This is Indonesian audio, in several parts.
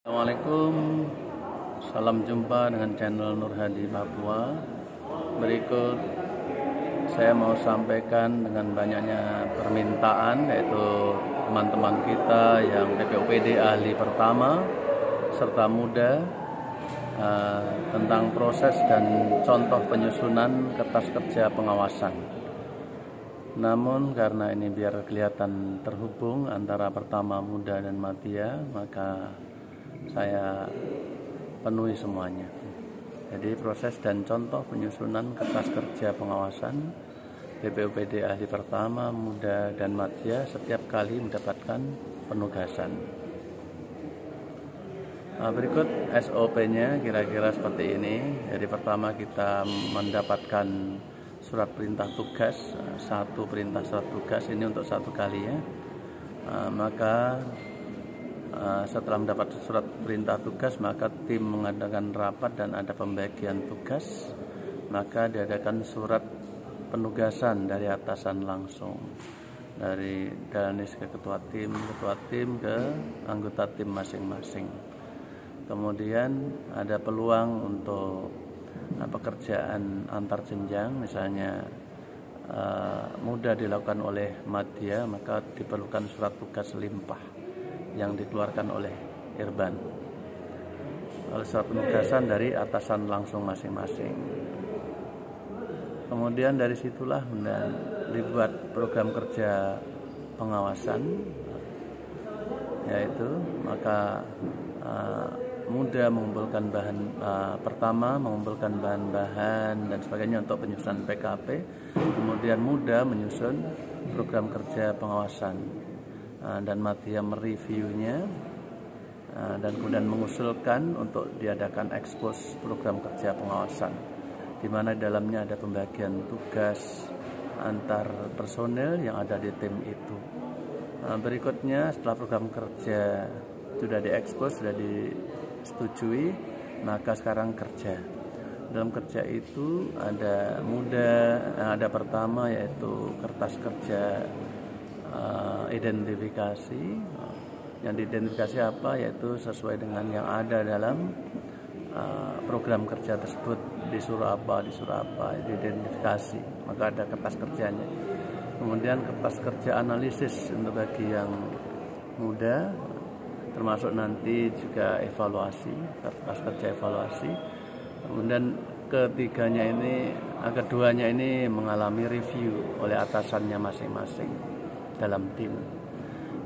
Assalamualaikum, salam jumpa dengan channel Nur Hadi Papua. Berikut saya mau sampaikan dengan banyaknya permintaan, yaitu teman-teman kita yang PPOPD ahli pertama serta muda, tentang proses dan contoh penyusunan kertas kerja pengawasan. Namun karena ini biar kelihatan terhubung antara pertama muda dan madya, maka saya penuhi semuanya. Jadi proses dan contoh penyusunan kertas kerja pengawasan PPOPD ahli pertama, muda dan madya setiap kali mendapatkan penugasan. Berikut SOP-nya kira-kira seperti ini. Jadi pertama kita mendapatkan surat perintah tugas, satu perintah surat tugas ini untuk satu kali ya. Maka setelah mendapat surat perintah tugas, maka tim mengadakan rapat dan ada pembagian tugas. Maka diadakan surat penugasan dari atasan langsung, dari Dalnis ke ketua tim ke anggota tim masing-masing. Kemudian ada peluang untuk pekerjaan antar jenjang, misalnya mudah dilakukan oleh madya, maka diperlukan surat tugas limpah yang dikeluarkan oleh Irban. Lalu surat penugasan dari atasan langsung masing-masing. Kemudian dari situlah dibuat program kerja pengawasan, yaitu maka muda mengumpulkan bahan pertama mengumpulkan bahan-bahan dan sebagainya untuk penyusunan PKP. Kemudian muda menyusun program kerja pengawasan, dan madya mereviewnya, dan kemudian mengusulkan untuk diadakan ekspos program kerja pengawasan, di mana dalamnya ada pembagian tugas antar personel yang ada di tim itu. Berikutnya setelah program kerja sudah diekspos, sudah disetujui, maka sekarang kerja. Dalam kerja itu ada muda, ada pertama yaitu kertas kerja identifikasi. Yang diidentifikasi apa, yaitu sesuai dengan yang ada dalam program kerja tersebut, disuruh apa, diidentifikasi, maka ada kertas kerjanya. Kemudian kertas kerja analisis untuk bagi yang muda, termasuk nanti juga evaluasi, kertas kerja evaluasi. Kemudian keduanya ini mengalami review oleh atasannya masing-masing dalam tim.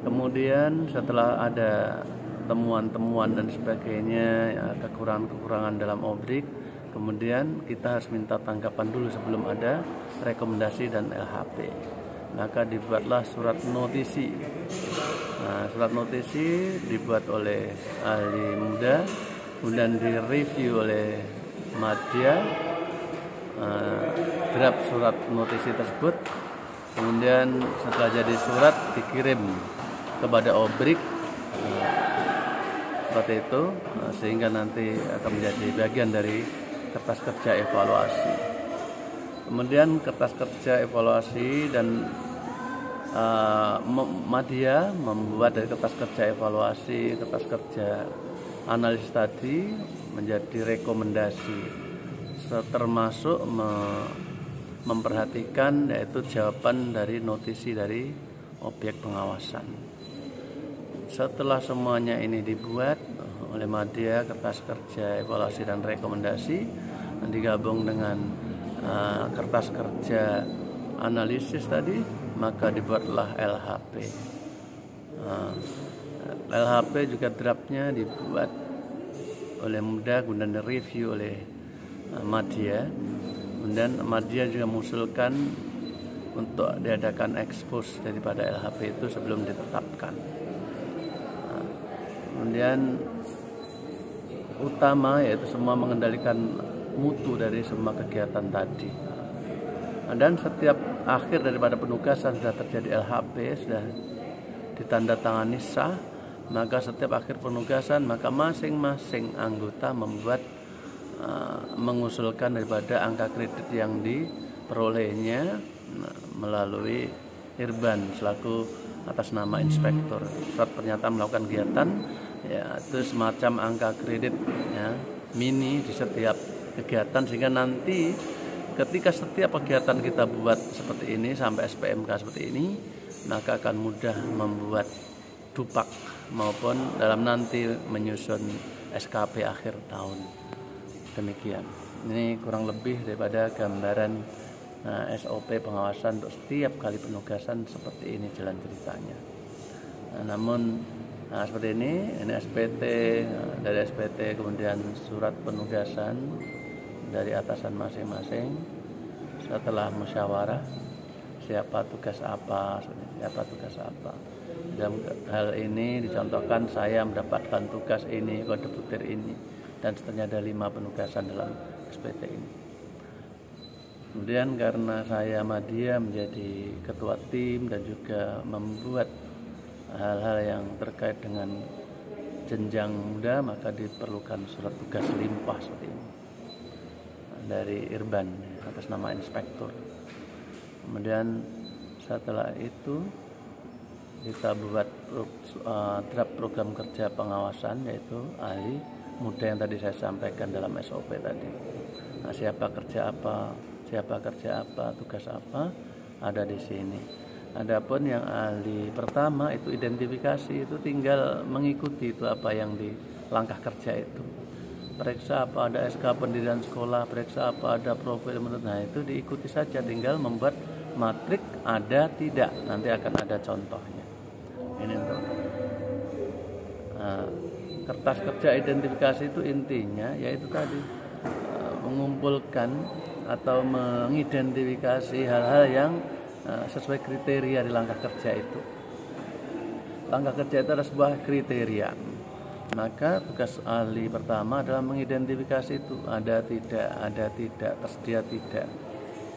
Kemudian setelah ada temuan-temuan dan sebagainya, kekurangan-kekurangan dalam obrik, kemudian kita harus minta tanggapan dulu sebelum ada rekomendasi dan LHP. Maka dibuatlah surat notisi. Surat notisi dibuat oleh ahli muda, kemudian direview oleh madya, draft surat notisi tersebut. Kemudian setelah jadi surat dikirim kepada obrik, seperti itu, sehingga nanti akan menjadi bagian dari kertas kerja evaluasi. Kemudian kertas kerja evaluasi dan madya membuat dari kertas kerja evaluasi, kertas kerja analisis tadi menjadi rekomendasi, termasuk memperhatikan yaitu jawaban dari notisi dari objek pengawasan. Setelah semuanya ini dibuat oleh madya, kertas kerja evaluasi dan rekomendasi, dan digabung dengan kertas kerja analisis tadi, maka dibuatlah LHP. LHP juga draftnya dibuat oleh muda, kemudian direview oleh madya. Kemudian madya juga mengusulkan untuk diadakan ekspos daripada LHP itu sebelum ditetapkan. Kemudian utama yaitu semua mengendalikan mutu dari semua kegiatan tadi. Dan setiap akhir daripada penugasan sudah terjadi LHP, sudah ditandatangani sah, maka setiap akhir penugasan maka masing-masing anggota mengusulkan daripada angka kredit yang diperolehnya melalui Irban selaku atas nama inspektur. Surat pernyataan melakukan kegiatan Ya, itu semacam angka kredit ya, mini di setiap kegiatan, sehingga nanti ketika setiap kegiatan kita buat seperti ini sampai SPMK seperti ini, maka akan mudah membuat dupak maupun dalam nanti menyusun SKP akhir tahun. Demikian. Ini kurang lebih daripada gambaran SOP pengawasan untuk setiap kali penugasan seperti ini jalan ceritanya. Namun seperti ini SPT, dari SPT kemudian surat penugasan dari atasan masing-masing setelah musyawarah siapa tugas apa. Dalam hal ini dicontohkan saya mendapatkan tugas ini, kode butir ini, dan seterusnya, ada 5 penugasan dalam SPT ini. Kemudian karena saya Madya menjadi ketua tim dan juga membuat hal-hal yang terkait dengan jenjang muda, maka diperlukan surat tugas limpah seperti ini dari Irban atas nama inspektur. Kemudian setelah itu kita buat draft program kerja pengawasan, yaitu ahli muda yang tadi saya sampaikan dalam SOP tadi. Siapa kerja apa, tugas apa, ada di sini. Adapun yang ahli pertama itu identifikasi, itu tinggal mengikuti itu apa yang di langkah kerja itu. Periksa apa ada SK pendirian sekolah, periksa apa ada profil menurut. Nah, itu diikuti saja, tinggal membuat matrik ada tidak, nanti akan ada contohnya. Ini untuk kertas kerja identifikasi itu intinya yaitu tadi mengumpulkan atau mengidentifikasi hal-hal yang sesuai kriteria di langkah kerja itu. Langkah kerja itu adalah sebuah kriteria. Maka tugas ahli pertama adalah mengidentifikasi itu ada tidak, tersedia tidak.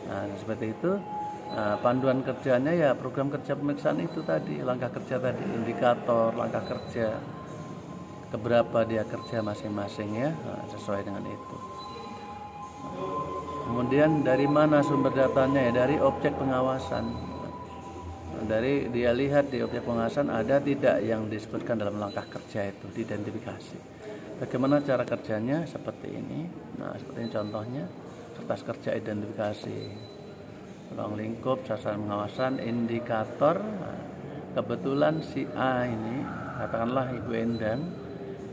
Nah, seperti itu. Panduan kerjanya ya program kerja pemeriksaan itu tadi, langkah kerja tadi, indikator langkah kerja, keberapa dia kerja masing-masing ya, sesuai dengan itu. Kemudian dari mana sumber datanya ya, dari objek pengawasan. Dari dia lihat di objek pengawasan ada tidak yang disebutkan dalam langkah kerja itu, diidentifikasi. Bagaimana cara kerjanya seperti ini. Nah, seperti ini contohnya kertas kerja identifikasi. Ruang lingkup, sasaran pengawasan, indikator. Kebetulan si A ini, katakanlah Ibu Endang,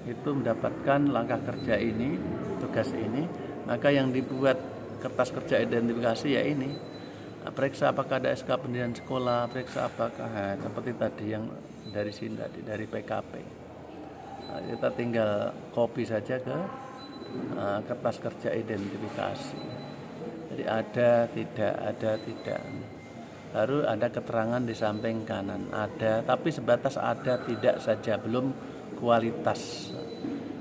itu mendapatkan langkah kerja ini, tugas ini, maka yang dibuat kertas kerja identifikasi ya ini. Periksa apakah ada SK pendirian sekolah, periksa apakah seperti tadi yang dari sini tadi, dari PKP. Kita tinggal copy saja ke kertas kerja identifikasi. Jadi ada tidak. Baru ada keterangan di samping kanan. Ada, tapi sebatas ada tidak saja, belum kualitas.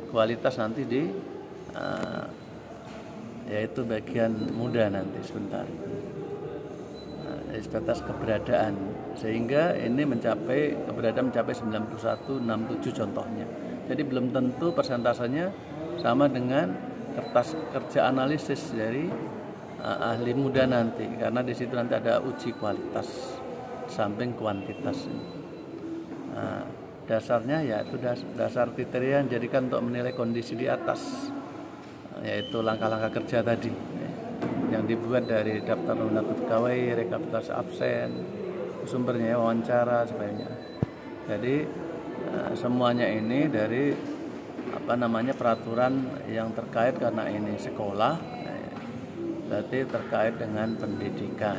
Kualitas nanti di yaitu bagian muda nanti sebentar. Sebatas keberadaan, sehingga ini keberadaan mencapai 91,67 contohnya. Jadi belum tentu persentasenya sama dengan kertas kerja analisis dari ahli muda nanti, karena di situ nanti ada uji kualitas samping kuantitas. Dasarnya yaitu dasar kriteria yang dijadikan untuk menilai kondisi di atas, yaitu langkah-langkah kerja tadi yang dibuat dari daftar nominal pegawai, rekapitulasi absen, sumbernya wawancara sebagainya. Jadi semuanya ini dari peraturan yang terkait, karena ini sekolah berarti terkait dengan pendidikan.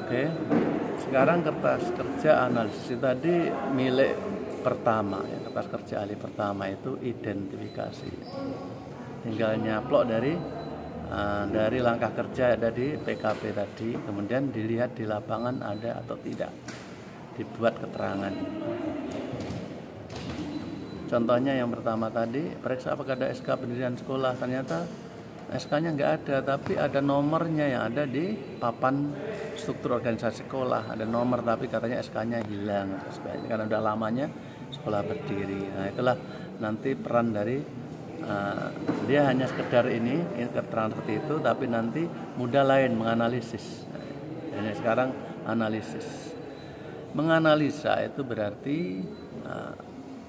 Oke. Sekarang kertas kerja analisis tadi milik pertama ya, kertas kerja ahli pertama itu identifikasi. Tinggal nyaplok dari langkah kerja ada di PKP tadi, kemudian dilihat di lapangan ada atau tidak, dibuat keterangan. Contohnya yang pertama tadi, periksa apakah ada SK pendirian sekolah. Ternyata SK-nya nggak ada, tapi ada nomornya yang ada di papan struktur organisasi sekolah. Ada nomor, tapi katanya SK-nya hilang karena udah lamanya sekolah berdiri. Nah, itulah nanti peran dari dia hanya sekedar ini keterangan seperti itu, tapi nanti mudah lain menganalisis. Ini sekarang analisis. Menganalisa itu berarti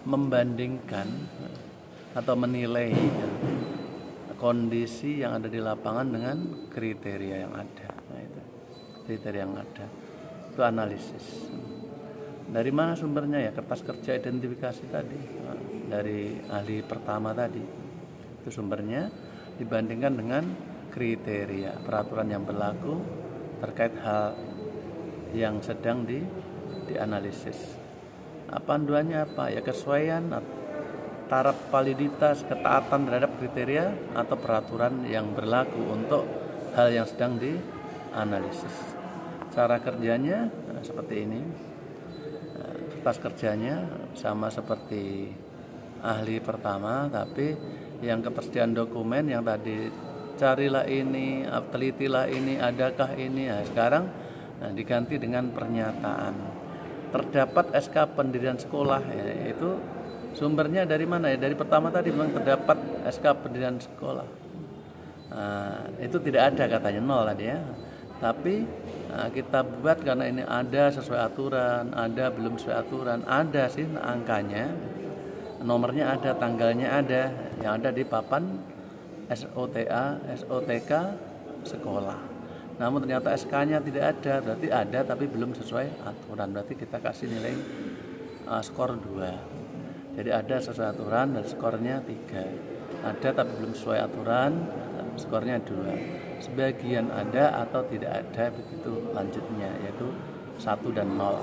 membandingkan atau menilai kondisi yang ada di lapangan dengan kriteria yang ada. Nah, itu kriteria yang ada itu analisis. Dari mana sumbernya? Ya kertas kerja identifikasi tadi, dari ahli pertama tadi. Itu sumbernya dibandingkan dengan kriteria peraturan yang berlaku terkait hal yang sedang dianalisis. Panduannya apa? Ya kesesuaian taraf validitas, ketaatan terhadap kriteria atau peraturan yang berlaku untuk hal yang sedang dianalisis. Cara kerjanya seperti ini. Kertas kerjanya sama seperti ahli pertama, tapi yang ketersediaan dokumen yang tadi carilah ini, telitilah ini, adakah ini. Nah, sekarang diganti dengan pernyataan. Terdapat SK pendirian sekolah, ya, itu sumbernya dari mana ya? Dari pertama tadi memang terdapat SK pendirian sekolah. Itu tidak ada katanya, nol tadi ya. Tapi kita buat karena ini ada sesuai aturan, ada belum sesuai aturan, ada sih angkanya, nomornya ada, tanggalnya ada, yang ada di papan SOTA, SOTK sekolah. Namun ternyata SK-nya tidak ada, berarti ada tapi belum sesuai aturan. Berarti kita kasih nilai skor 2. Jadi ada sesuai aturan dan skornya 3. Ada tapi belum sesuai aturan, skornya 2. Sebagian ada atau tidak ada, begitu lanjutnya, yaitu 1 dan 0.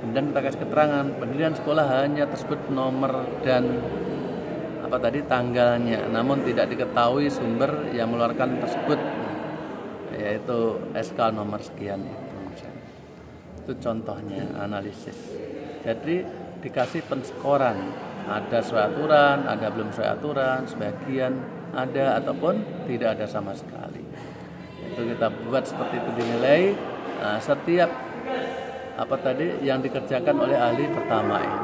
Kemudian kita kasih keterangan pendirian sekolah hanya tersebut nomor dan tanggalnya, namun tidak diketahui sumber yang mengeluarkan tersebut, yaitu SK nomor sekian itu contohnya analisis. Jadi dikasih penskoran, ada sesuai aturan, ada belum sesuai aturan, sebagian ada ataupun tidak ada sama sekali. Itu kita buat seperti itu, dinilai setiap yang dikerjakan oleh ahli pertama ini.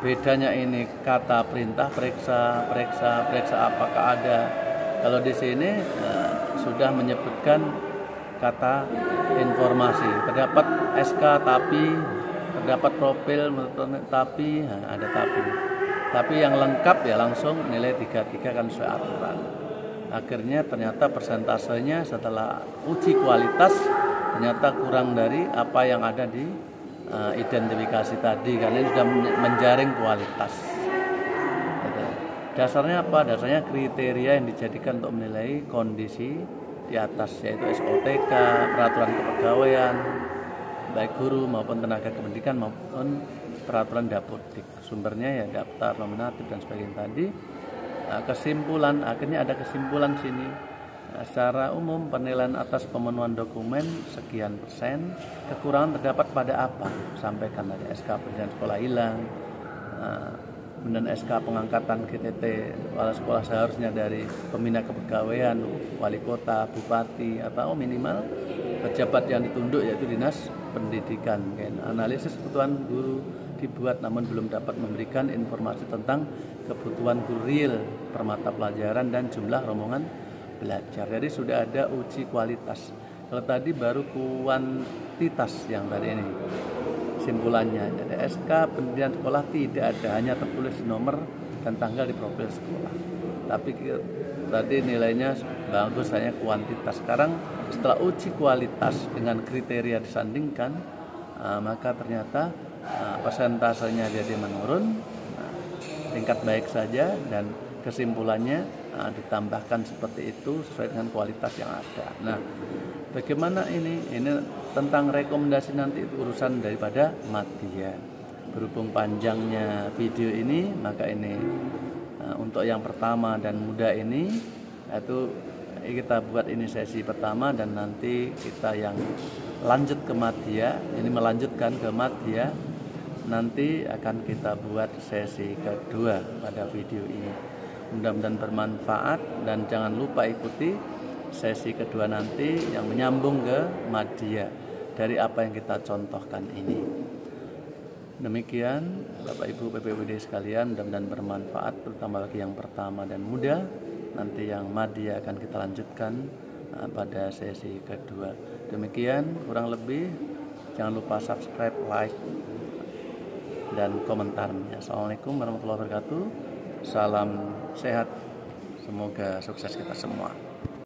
Bedanya ini kata perintah periksa apakah ada. Kalau di sini sudah menyebutkan kata informasi, terdapat SK tapi, terdapat profil tapi, ada tapi yang lengkap ya langsung nilai 33 kan sesuai aturan. Akhirnya ternyata persentasenya setelah uji kualitas ternyata kurang dari apa yang ada di identifikasi tadi, karena ini sudah menjaring kualitas. Dasarnya apa? Dasarnya kriteria yang dijadikan untuk menilai kondisi di atas, yaitu SOTK, peraturan kepegawaian, baik guru maupun tenaga pendidikan maupun peraturan Dapodik. Sumbernya ya daftar nominatif dan sebagainya tadi. Kesimpulan, akhirnya ada kesimpulan sini. Secara umum penilaian atas pemenuhan dokumen sekian persen, kekurangan terdapat pada apa? Sampaikan dari SK pendirian sekolah hilang, kemudian SK pengangkatan GTT kepala sekolah seharusnya dari pembina kepegawaian, wali kota, bupati, atau minimal pejabat yang ditunduk yaitu dinas pendidikan. Analisis kebutuhan guru dibuat namun belum dapat memberikan informasi tentang kebutuhan guru real per mata pelajaran dan jumlah rombongan belajar. Jadi sudah ada uji kualitas. Kalau tadi baru kuantitas yang tadi ini simpulannya. Jadi SK pendirian sekolah tidak ada, hanya tertulis nomor dan tanggal di profil sekolah. Tapi tadi nilainya bagus, hanya kuantitas. Sekarang setelah uji kualitas dengan kriteria disandingkan, maka ternyata persentasenya jadi menurun, tingkat baik saja, dan kesimpulannya ditambahkan seperti itu sesuai dengan kualitas yang ada. Nah, bagaimana ini? Ini tentang rekomendasi nanti itu urusan daripada Madya. Berhubung panjangnya video ini, maka ini untuk yang pertama dan muda ini itu kita buat ini sesi pertama, dan nanti kita yang lanjut ke Madya, ini melanjutkan ke Madya, nanti akan kita buat sesi kedua pada video ini. Mudah-mudahan bermanfaat, dan jangan lupa ikuti sesi kedua nanti yang menyambung ke Madya dari apa yang kita contohkan ini. Demikian Bapak Ibu PPWD sekalian, mudah-mudahan bermanfaat terutama bagi yang pertama dan muda. Nanti yang Madya akan kita lanjutkan pada sesi kedua. Demikian kurang lebih. Jangan lupa subscribe, like, dan komentarnya. Assalamualaikum warahmatullahi wabarakatuh. Salam sehat. Semoga sukses kita semua.